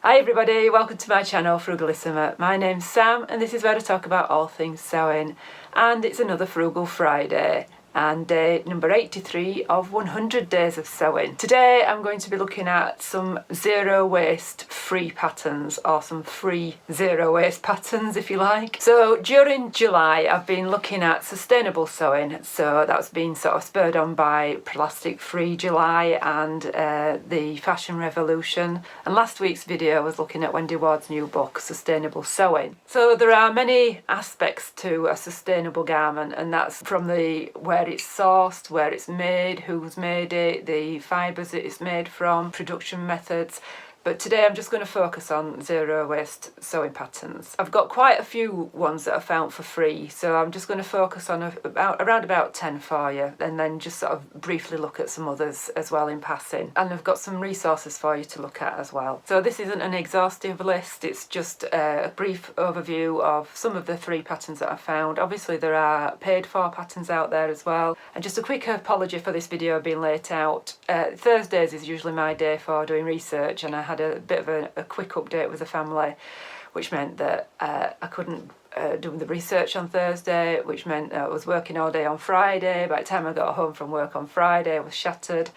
Hi everybody, welcome to my channel Frugalisama. My name's Sam and this is where I talk about all things sewing, and it's another Frugal Friday and day number 83 of 100 days of sewing. Today I'm going to be looking at some zero waste free patterns, or some free zero waste patterns if you like. So during July I've been looking at sustainable sewing, so that's been sort of spurred on by Plastic Free July and the fashion revolution, and last week's video was looking at Wendy Ward's new book Sustainable Sewing. So there are many aspects to a sustainable garment, and that's from the where it's sourced, where it's made, who's made it, the fibres that it's made from, production methods. But today I'm just going to focus on zero waste sewing patterns. I've got quite a few ones that I found for free, so I'm just going to focus on around about 10 for you, and then just sort of briefly look at some others as well in passing. And I've got some resources for you to look at as well. So this isn't an exhaustive list, it's just a brief overview of some of the free patterns that I found. Obviously there are paid for patterns out there as well. And just a quick apology for this video being late out. Thursdays is usually my day for doing research, and I had a bit of a quick update with the family, which meant that I couldn't do the research on Thursday, which meant I was working all day on Friday. By the time I got home from work on Friday, I was shattered.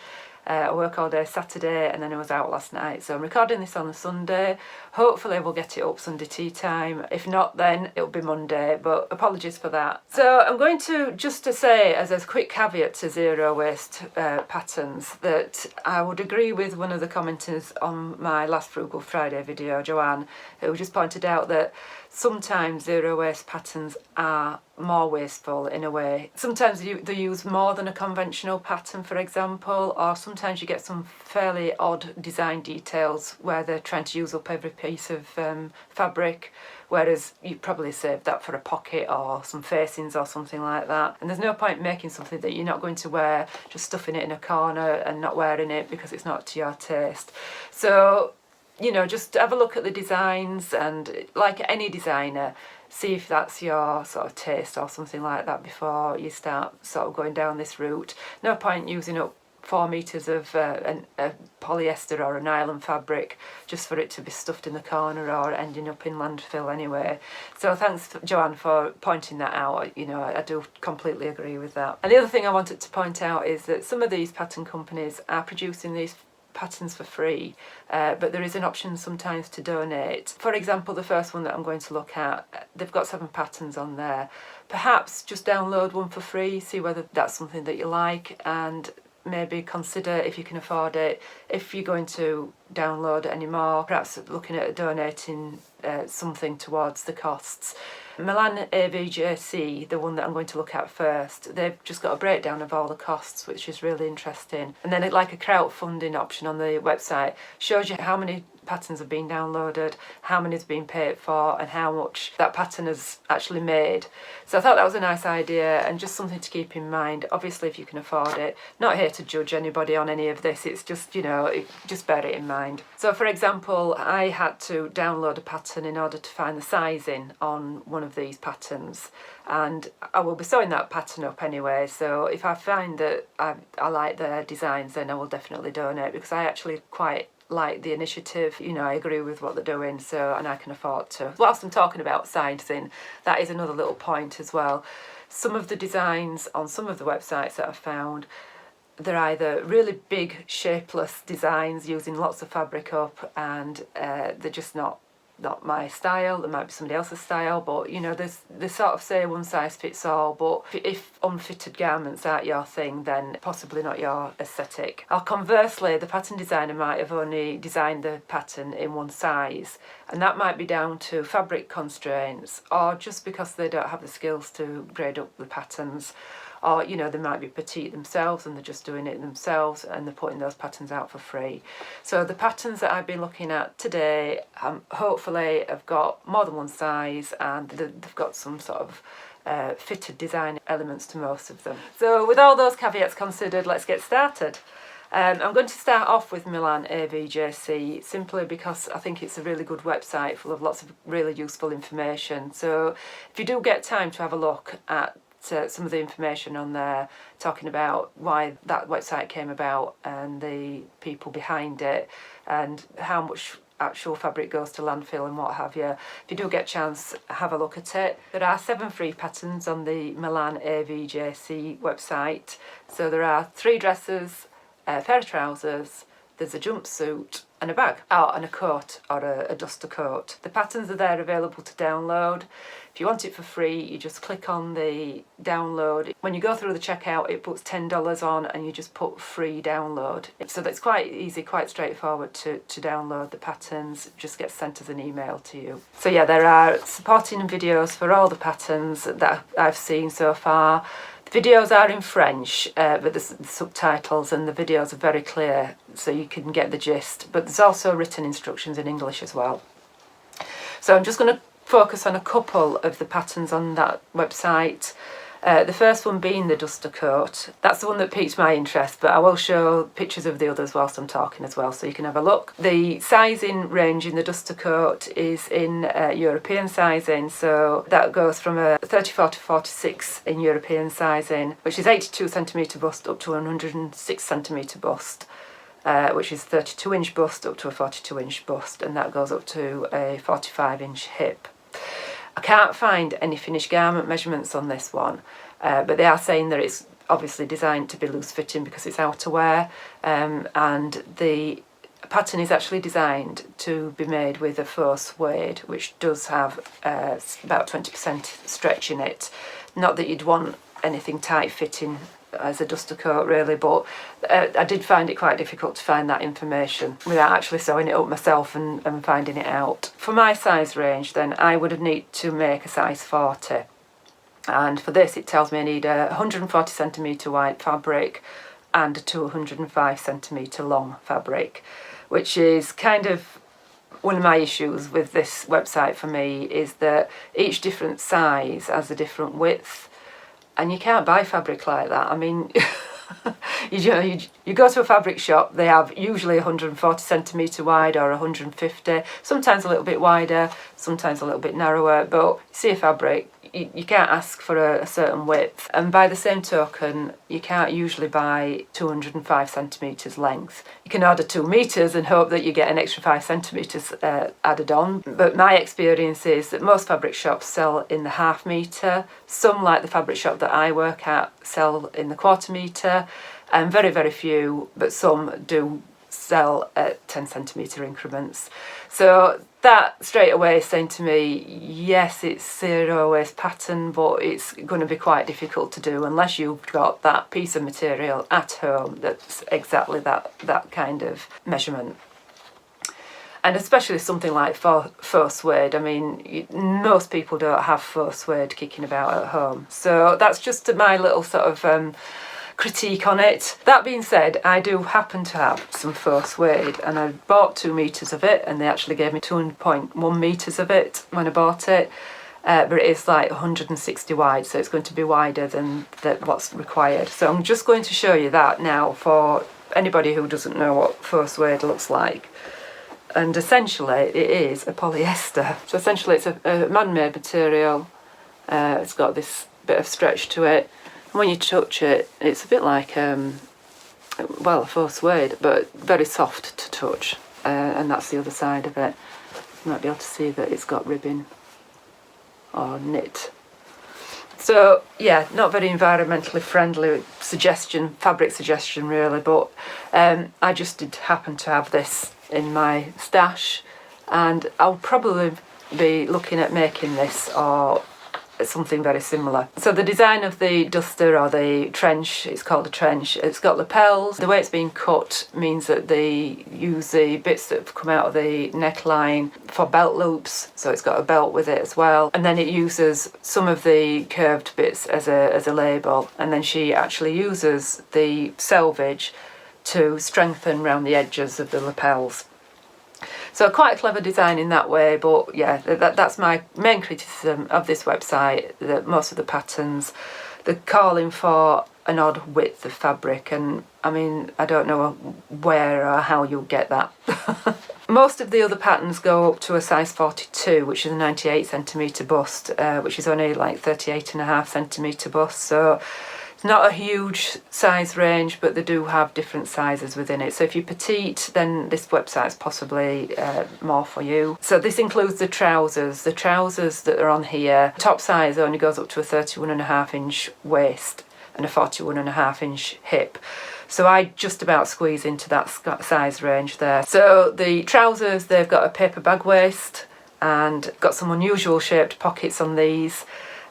I work all day Saturday, and then I was out last night. So I'm recording this on a Sunday. Hopefully we'll get it up Sunday tea time. If not, then it'll be Monday, but apologies for that. So I'm going to just to say, as a quick caveat to zero waste patterns, that I would agree with one of the commenters on my last Frugal Friday video, Joanne, who just pointed out that sometimes zero waste patterns are more wasteful in a way. Sometimes they use more than a conventional pattern, for example, or sometimes you get some fairly odd design details where they're trying to use up every piece of fabric, whereas you probably save that for a pocket or some facings or something like that. And there's no point making something that you're not going to wear, just stuffing it in a corner and not wearing it because it's not to your taste. So, you know, just have a look at the designs, and like any designer, see if that's your sort of taste or something like that before you start sort of going down this route. No point using up 4 meters of a polyester or a nylon fabric just for it to be stuffed in the corner or ending up in landfill anyway. So thanks, Joanne, for pointing that out. You know, I do completely agree with that. And the other thing I wanted to point out is that some of these pattern companies are producing these patterns for free, but there is an option sometimes to donate. For example, the first one that I'm going to look at, they've got 7 patterns on there. Perhaps just download one for free, see whether that's something that you like, and maybe consider, if you can afford it, if you're going to download any more, perhaps looking at donating something towards the costs. Milan AVJC, the one that I'm going to look at first, they've just got a breakdown of all the costs, which is really interesting. And then like a crowdfunding option on the website shows you how many patterns have been downloaded, how many has been paid for, and how much that pattern has actually made. So I thought that was a nice idea and just something to keep in mind. Obviously, if you can afford it, not here to judge anybody on any of this, it's just, you know, just bear it in mind. So for example, I had to download a pattern in order to find the sizing on one of these patterns, and I will be sewing that pattern up anyway, so if I find that I like their designs, then I will definitely donate, because I actually quite like the initiative. You know, I agree with what they're doing, so, and I can afford to. Whilst I'm talking about sizing, that is another little point as well. Some of the designs on some of the websites that I've found, they're either really big shapeless designs using lots of fabric up, and they're just not my style. There might be somebody else's style, but you know, they sort of say one size fits all, but if unfitted garments aren't your thing, then possibly not your aesthetic. Or conversely, the pattern designer might have only designed the pattern in one size, and that might be down to fabric constraints, or just because they don't have the skills to grade up the patterns. Or, you know, they might be petite themselves and they're just doing it themselves and they're putting those patterns out for free. So the patterns that I've been looking at today, hopefully have got more than one size, and they've got some sort of fitted design elements to most of them. So with all those caveats considered, let's get started. I'm going to start off with Milan AVJC simply because I think it's a really good website full of lots of really useful information. So if you do get time to have a look at some of the information on there, talking about why that website came about and the people behind it, and how much actual fabric goes to landfill and what have you. If you do get a chance, have a look at it. There are 7 free patterns on the Milan AVJC website. So there are 3 dresses, a pair of trousers, there's a jumpsuit and a bag, and a coat or a duster coat. The patterns are there available to download. If you want it for free, you just click on the download. When you go through the checkout, it puts $10 on and you just put free download. So that's quite easy, quite straightforward to download the patterns. It just gets sent as an email to you. So yeah, there are supporting videos for all the patterns that I've seen so far. The videos are in French, but the subtitles, and the videos are very clear, so you can get the gist. But there's also written instructions in English as well. So I'm just going to focus on a couple of the patterns on that website. The first one being the duster coat. That's the one that piqued my interest, but I will show pictures of the others whilst I'm talking as well, so you can have a look. The sizing range in the duster coat is in European sizing, so that goes from a 34 to 46 in European sizing, which is 82 centimetre bust up to 106 centimetre bust, which is 32-inch bust up to a 42-inch bust, and that goes up to a 45-inch hip. I can't find any finished garment measurements on this one, but they are saying that it's obviously designed to be loose fitting because it's outerwear, and the pattern is actually designed to be made with a faux suede, which does have about 20% stretch in it. Not that you'd want anything tight fitting as a duster coat really, but I did find it quite difficult to find that information without actually sewing it up myself and finding it out. For my size range then, I would need to make a size 40, and for this it tells me I need a 140 centimetre wide fabric and a 205 centimetre long fabric, which is kind of one of my issues with this website for me, is that each different size has a different width. And you can't buy fabric like that. I mean, you go to a fabric shop, they have usually 140 centimetre wide or 150, sometimes a little bit wider, sometimes a little bit narrower, but you see a fabric, you can't ask for a certain width. And by the same token, you can't usually buy 205 centimetres length. You can order 2 metres and hope that you get an extra 5 centimetres added on. But my experience is that most fabric shops sell in the ½ metre. Some, like the fabric shop that I work at, sell in the ¼ metre, and very, very few, but some do sell at 10 centimetre increments. So that straight away is saying to me, yes, it's zero waste pattern, but it's going to be quite difficult to do unless you've got that piece of material at home that's exactly that kind of measurement. And especially something like faux suede. I mean, most people don't have faux suede kicking about at home. So that's just my little sort of critique on it. That being said, I do happen to have some faux suede, and I bought 2 metres of it, and they actually gave me 2.1 metres of it when I bought it. But it is like 160 wide, so it's going to be wider than what's required. So I'm just going to show you that now for anybody who doesn't know what faux suede looks like. And essentially it is a polyester. So essentially it's a man-made material. It's got this bit of stretch to it. And when you touch it, it's a bit like, well, a faux suede, but very soft to touch. And that's the other side of it. You might be able to see that it's got ribbing or knit. So yeah, not very environmentally friendly fabric suggestion really, but I just did happen to have this in my stash, and I'll probably be looking at making this or something very similar. So the design of the duster, or the trench, it's called a trench, it's got lapels. The way it's been cut means that they use the bits that have come out of the neckline for belt loops, so it's got a belt with it as well, and then it uses some of the curved bits as a label, and then she actually uses the selvage to strengthen around the edges of the lapels. So quite a clever design in that way, but yeah, that's my main criticism of this website, that most of the patterns, they're calling for an odd width of fabric, and I mean, I don't know where or how you'll get that. Most of the other patterns go up to a size 42, which is a 98 centimetre bust, which is only like 38.5 centimetre bust, so It's not a huge size range, but they do have different sizes within it. So if you're petite, then this website is possibly more for you. So this includes the trousers. The trousers that are on here, top size only goes up to a 31.5-inch waist and a 41.5-inch hip. So I just about squeeze into that size range there. So the trousers, they've got a paper bag waist and got some unusual shaped pockets on these,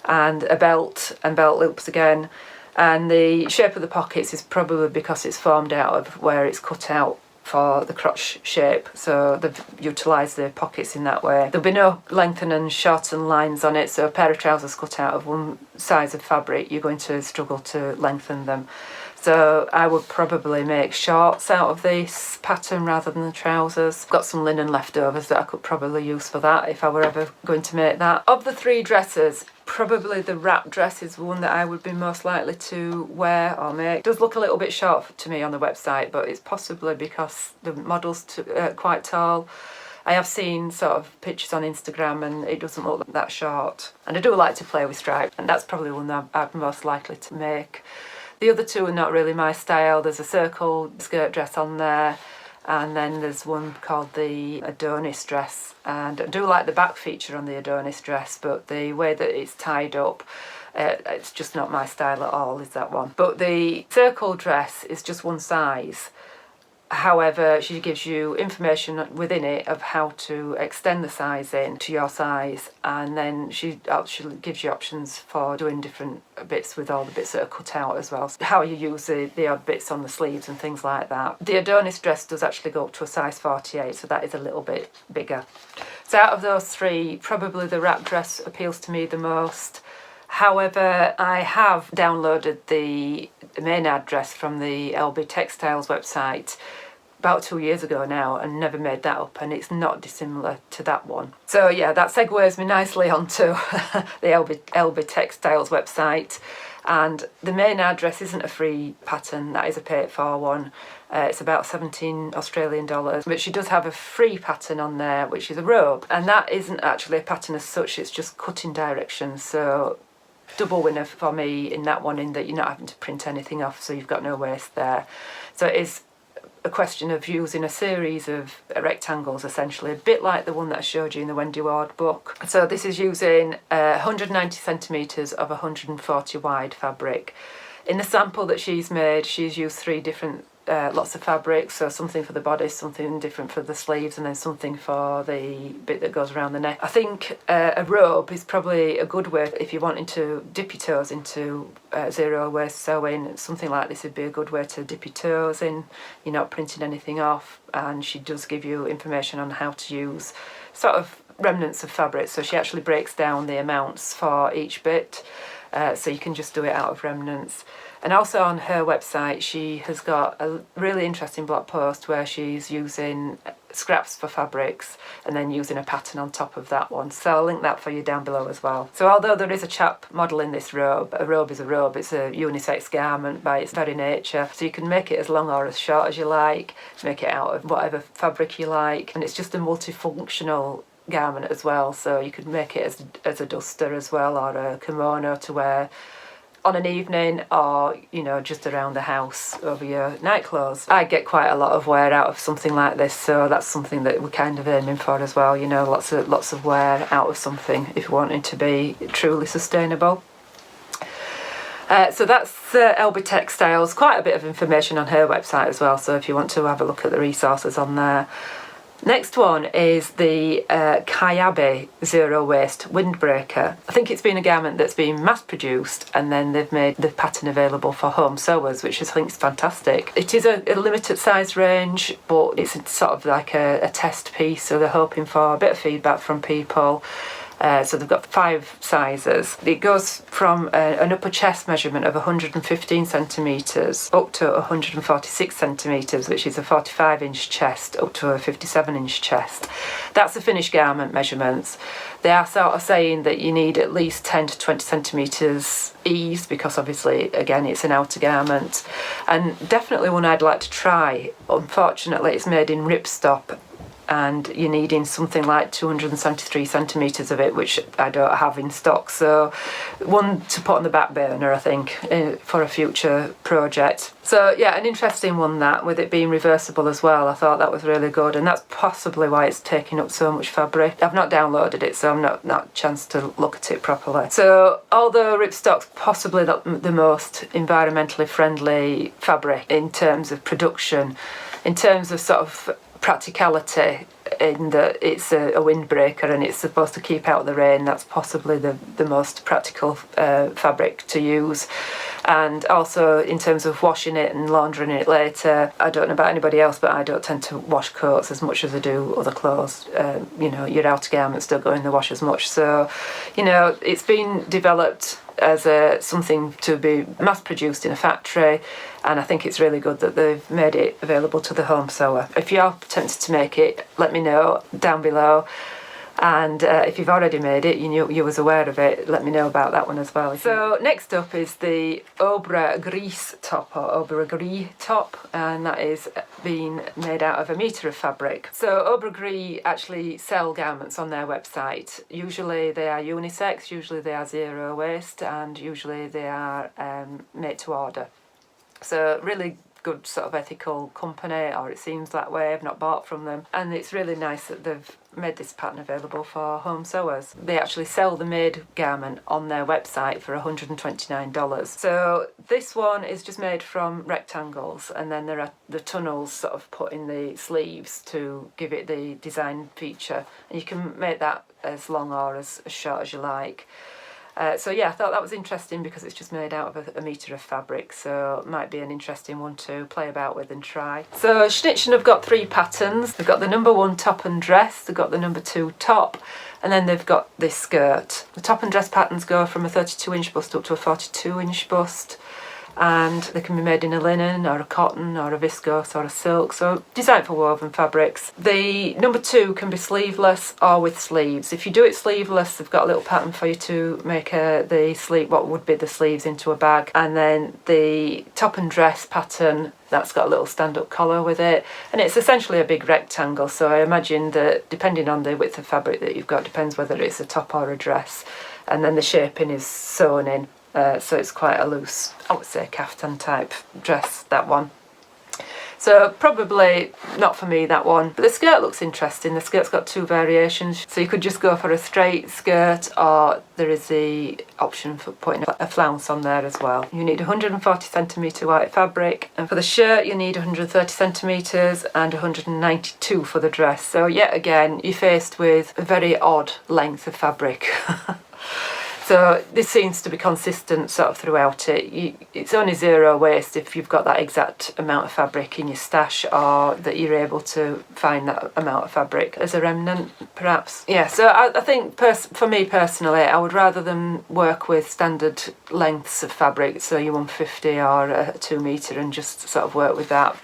and a belt and belt loops again. And the shape of the pockets is probably because it's formed out of where it's cut out for the crotch shape, so they've utilised the pockets in that way. There'll be no lengthen and shorten lines on it, so a pair of trousers cut out of one size of fabric, you're going to struggle to lengthen them. So I would probably make shorts out of this pattern rather than the trousers. Got some linen leftovers that I could probably use for that if I were ever going to make that. Of the three dresses, probably the wrap dress is the one that I would be most likely to wear or make. It does look a little bit short to me on the website, but it's possibly because the model's quite tall. I have seen sort of pictures on Instagram and it doesn't look that short. And I do like to play with stripes, and that's probably one that I'm most likely to make. The other two are not really my style. There's a circle skirt dress on there, and then there's one called the Adonis dress. And I do like the back feature on the Adonis dress, but the way that it's tied up, it's just not my style at all, is that one. But the circle dress is just one size. However, she gives you information within it of how to extend the size in to your size, and then she actually gives you options for doing different bits with all the bits that are cut out as well. So how you use the odd bits on the sleeves and things like that. The Adonis dress does actually go up to a size 48, so that is a little bit bigger. So out of those three, probably the wrap dress appeals to me the most. However, I have downloaded the Maynard dress from the LB Textiles website about 2 years ago now and never made that up, and it's not dissimilar to that one. So yeah, that segues me nicely onto the LB Textiles website. And the Maynard dress isn't a free pattern, that is a paid for one. It's about 17 Australian dollars, but she does have a free pattern on there, which is a robe, and that isn't actually a pattern as such, it's just cutting directions. So double winner for me in that one, in that you're not having to print anything off, so you've got no waste there. So it is a question of using a series of rectangles, essentially, a bit like the one that I showed you in the Wendy Ward book. So this is using 190 centimetres of 140 wide fabric. In the sample that she's made, she's used three different lots of fabrics, so something for the bodice, something different for the sleeves, and then something for the bit that goes around the neck. I think a robe is probably a good way if you're wanting to dip your toes into zero waste sewing. Something like this would be a good way to dip your toes in. You're not printing anything off, and she does give you information on how to use sort of remnants of fabric, so she actually breaks down the amounts for each bit, so you can just do it out of remnants. And also on her website, she has got a really interesting blog post where she's using scraps for fabrics and then using a pattern on top of that one. So I'll link that for you down below as well. So although there is a chap model in this robe, a robe is a robe, it's a unisex garment by its very nature. So you can make it as long or as short as you like, make it out of whatever fabric you like, and it's just a multifunctional garment as well. So you could make it as a duster as well, or a kimono to wear on an evening, or just around the house over your night clothes. I get quite a lot of wear out of something like this, so that's something that we're kind of aiming for as well. Lots of wear out of something if you want it to be truly sustainable. So that's LB Textiles. Quite a bit of information on her website as well, so if you want to have a look at the resources on there. Next one is the Kayabe Zero Waste Windbreaker. I think it's been a garment that's been mass produced, and then they've made the pattern available for home sewers, which I think is fantastic. It is a limited size range, but it's sort of like a test piece, so they're hoping for a bit of feedback from people. So they've got 5 sizes. It goes from an upper chest measurement of 115 centimetres up to 146 centimetres, which is a 45-inch chest up to a 57-inch chest. That's the finished garment measurements. They are sort of saying that you need at least 10 to 20 centimetres ease, because obviously, again, it's an outer garment. And definitely one I'd like to try. Unfortunately, it's made in ripstop, and you're needing something like 273 centimetres of it, which I don't have in stock. So one to put on the back burner, I think, for a future project. So yeah, an interesting one, that, with it being reversible as well. I thought that was really good, and that's possibly why it's taking up so much fabric. I've not downloaded it, so I've not chance to look at it properly. So although ripstock's possibly not the most environmentally friendly fabric in terms of production, in terms of sort of practicality, in that it's a windbreaker and it's supposed to keep out the rain, that's possibly the most practical fabric to use. And also in terms of washing it and laundering it later, I don't know about anybody else, but I don't tend to wash coats as much as I do other clothes. Your outer garments don't go in the wash as much. So, it's been developed as something to be mass produced in a factory, and I think it's really good that they've made it available to the home sewer. If you are tempted to make it, let me know down below. And if you've already made it, you was aware of it, let me know about that one as well. So next up is the Obra Gris top, or Obra Gris top, and that is being made out of 1 metre of fabric. So Obra Gris actually sell garments on their website. Usually they are unisex, usually they are zero waste, and usually they are made to order. So really good sort of ethical company, or it seems that way. I've not bought from them, and it's really nice that they've made this pattern available for home sewers. They actually sell the made garment on their website for $129. So this one is just made from rectangles, and then there are the tunnels sort of put in the sleeves to give it the design feature, and you can make that as long or as short as you like. So yeah, I thought that was interesting because it's just made out of 1 metre of fabric, so it might be an interesting one to play about with and try. So Schnittchen have got 3 patterns. They've got the number 1 top and dress, they've got the number 2 top, and then they've got this skirt. The top and dress patterns go from a 32-inch bust up to a 42-inch bust, and they can be made in a linen or a cotton or a viscose or a silk, so designed for woven fabrics. The number 2 can be sleeveless or with sleeves. If you do it sleeveless, they've got a little pattern for you to make what would be the sleeves into a bag, and then the top and dress pattern, that's got a little stand-up collar with it, and it's essentially a big rectangle, so I imagine that depending on the width of fabric that you've got, depends whether it's a top or a dress, and then the shaping is sewn in. So it's quite a loose, I would say, caftan type dress, that one. So probably not for me, that one. But the skirt looks interesting. The skirt's got 2 variations. So you could just go for a straight skirt, or there is the option for putting a flounce on there as well. You need 140 centimetre white fabric, and for the shirt you need 130 centimetres and 192 for the dress. So yet again, you're faced with a very odd length of fabric. So this seems to be consistent sort of throughout it. It's only zero waste if you've got that exact amount of fabric in your stash, or that you're able to find that amount of fabric as a remnant, perhaps. Yeah, so I think for me personally, I would rather than work with standard lengths of fabric, so your 150 or a 2 metre, and just sort of work with that.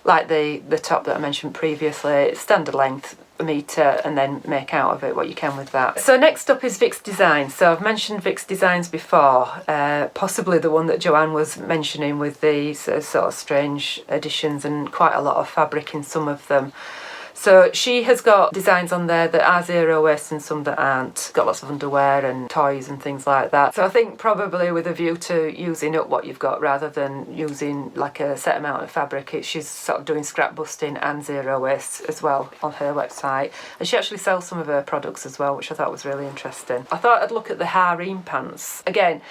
Like the top that I mentioned previously, standard length, 1 metre, and then make out of it what you can with that. So next up is Vic's Designs. So I've mentioned Vic's Designs before, possibly the one that Joanne was mentioning with the sort of strange additions and quite a lot of fabric in some of them. So she has got designs on there that are zero waste and some that aren't. Got lots of underwear and toys and things like that. So I think probably with a view to using up what you've got rather than using like a set amount of fabric, she's sort of doing scrap busting and zero waste as well on her website. And she actually sells some of her products as well, which I thought was really interesting. I thought I'd look at the harem pants. Again,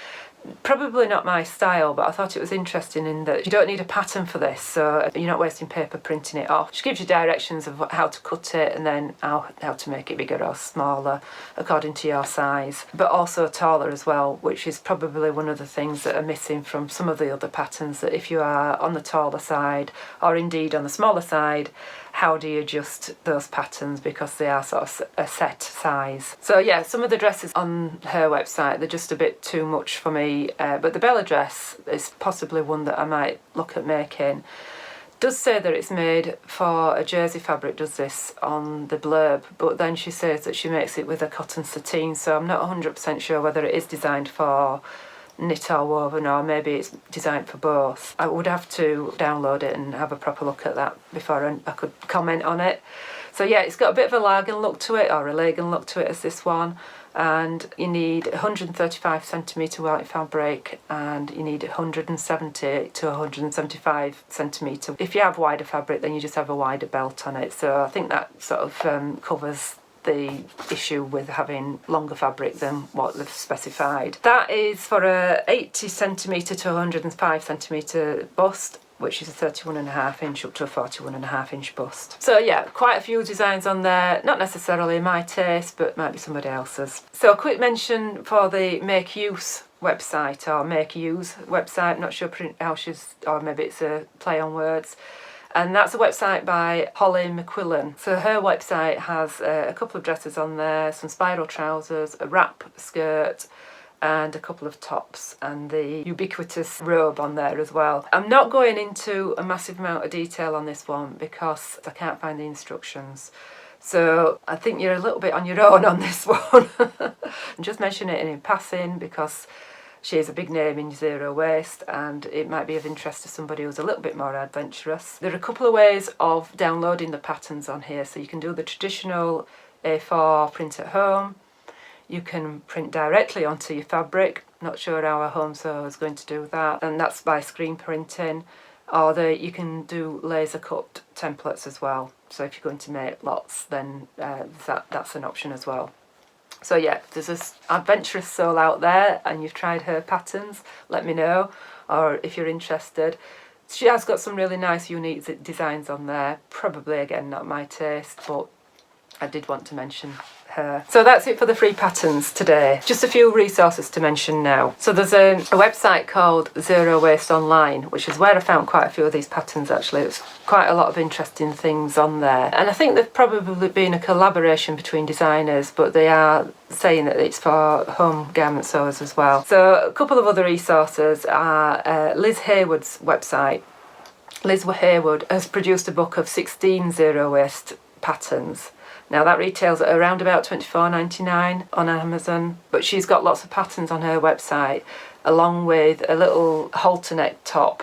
probably not my style, but I thought it was interesting in that you don't need a pattern for this, so you're not wasting paper printing it off. She gives you directions of how to cut it, and then how to make it bigger or smaller according to your size, but also taller as well, which is probably one of the things that are missing from some of the other patterns, that if you are on the taller side or indeed on the smaller side, how do you adjust those patterns, because they are sort of a set size. So yeah, some of the dresses on her website, they're just a bit too much for me, but the Bella dress is possibly one that I might look at making. Does say that it's made for a jersey fabric, does this on the blurb, but then she says that she makes it with a cotton sateen, so I'm not 100% sure whether it is designed for knit or woven, or maybe it's designed for both. I would have to download it and have a proper look at that before I could comment on it. So yeah, it's got a bit of a Lagan look to it, or a Lagan look to it as this one, and you need 135cm white fabric, and you need 170 to 175cm. If you have wider fabric, then you just have a wider belt on it. So I think that sort of covers the issue with having longer fabric than what they've specified. That is for a 80cm to 105cm bust, which is a 31.5 inch up to a 41.5 inch bust. So yeah, quite a few designs on there, not necessarily my taste, but might be somebody else's. So a quick mention for the Make Use website, or Make Use website, not sure how she's, or maybe it's a play on words. And that's a website by Holly McQuillan. So her website has a couple of dresses on there, some spiral trousers, a wrap skirt, and a couple of tops, and the ubiquitous robe on there as well. I'm not going into a massive amount of detail on this one because I can't find the instructions. So I think you're a little bit on your own on this one. I'm just mentioning it in passing because she is a big name in zero waste, and it might be of interest to somebody who's a little bit more adventurous. There are a couple of ways of downloading the patterns on here. So you can do the traditional A4 print at home. You can print directly onto your fabric. Not sure how a home sewer is going to do that, and that's by screen printing. Or you can do laser cut templates as well. So if you're going to make lots, then that's an option as well. So yeah, if there's this adventurous soul out there and you've tried her patterns, let me know. Or if you're interested, she has got some really nice unique designs on there. Probably again not my taste, but I did want to mention her. So that's it for the free patterns today. Just a few resources to mention now. So there's a website called Zero Waste Online, which is where I found quite a few of these patterns actually. It's quite a lot of interesting things on there. And I think there's probably been a collaboration between designers, but they are saying that it's for home garment sewers as well. So a couple of other resources are Liz Hayward's website. Liz Hayward has produced a book of 16 zero waste patterns. Now that retails at around about $24.99 on Amazon, but she's got lots of patterns on her website, along with a little halter neck top,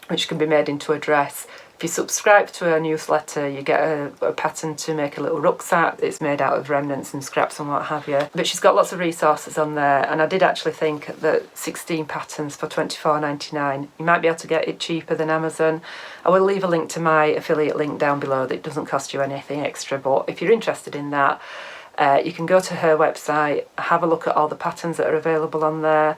which can be made into a dress. If you subscribe to her newsletter, you get a pattern to make a little rucksack. It's made out of remnants and scraps and what have you. But she's got lots of resources on there, and I did actually think that 16 patterns for $24.99, you might be able to get it cheaper than Amazon. I will leave a link to my affiliate link down below. That doesn't cost you anything extra, but if you're interested in that, you can go to her website, have a look at all the patterns that are available on there.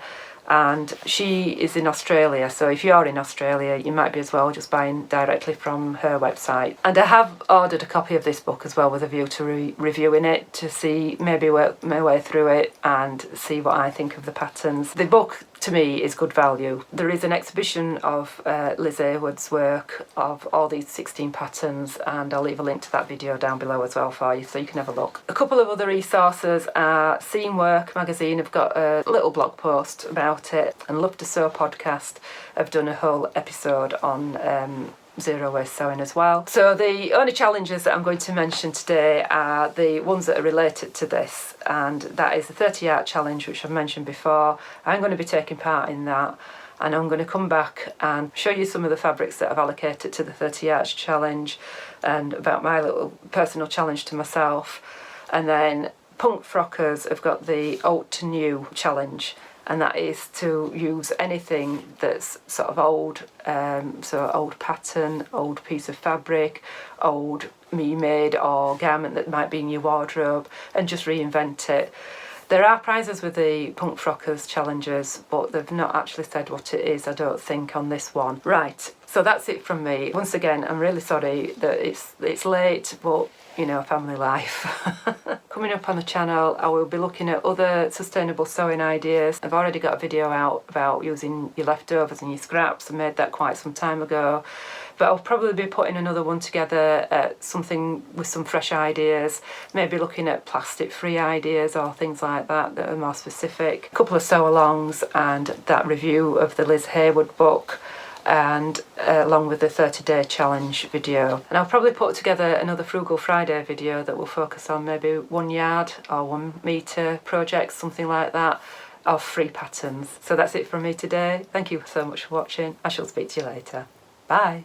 And she is in Australia, so if you're in Australia, you might be as well just buying directly from her website. And I have ordered a copy of this book as well, with a view to reviewing it, to see, maybe work my way through it and see what I think of the patterns. The book to me is good value. There is an exhibition of Liz Hayward's work of all these 16 patterns, and I'll leave a link to that video down below as well for you, so you can have a look. A couple of other resources are Seam Work magazine have got a little blog post about it, and Love to Sew podcast have done a whole episode on zero waste sewing as well. So the only challenges that I'm going to mention today are the ones that are related to this, and that is the 30 Art Challenge, which I've mentioned before. I'm going to be taking part in that, and I'm going to come back and show you some of the fabrics that I've allocated to the 30 Arts Challenge, and about my little personal challenge to myself. And then Punk Frockers have got the Old to New Challenge, and that is to use anything that's sort of old, so old pattern, old piece of fabric, old me-made or garment that might be in your wardrobe, and just reinvent it. There are prizes with the Punk Frockers challenges, but they've not actually said what it is, I don't think, on this one. Right, so that's it from me. Once again, I'm really sorry that it's late, but you know, family life. Coming up on the channel, I will be looking at other sustainable sewing ideas. I've already got a video out about using your leftovers and your scraps. I made that quite some time ago, but I'll probably be putting another one together, something with some fresh ideas, maybe looking at plastic-free ideas or things like that that are more specific. A couple of sew-alongs and that review of the Liz Hayward book, and along with the 30-day challenge video. And I'll probably put together another Frugal Friday video that will focus on maybe 1 yard or 1 metre projects, something like that, of free patterns. So that's it from me today. Thank you so much for watching. I shall speak to you later. Bye.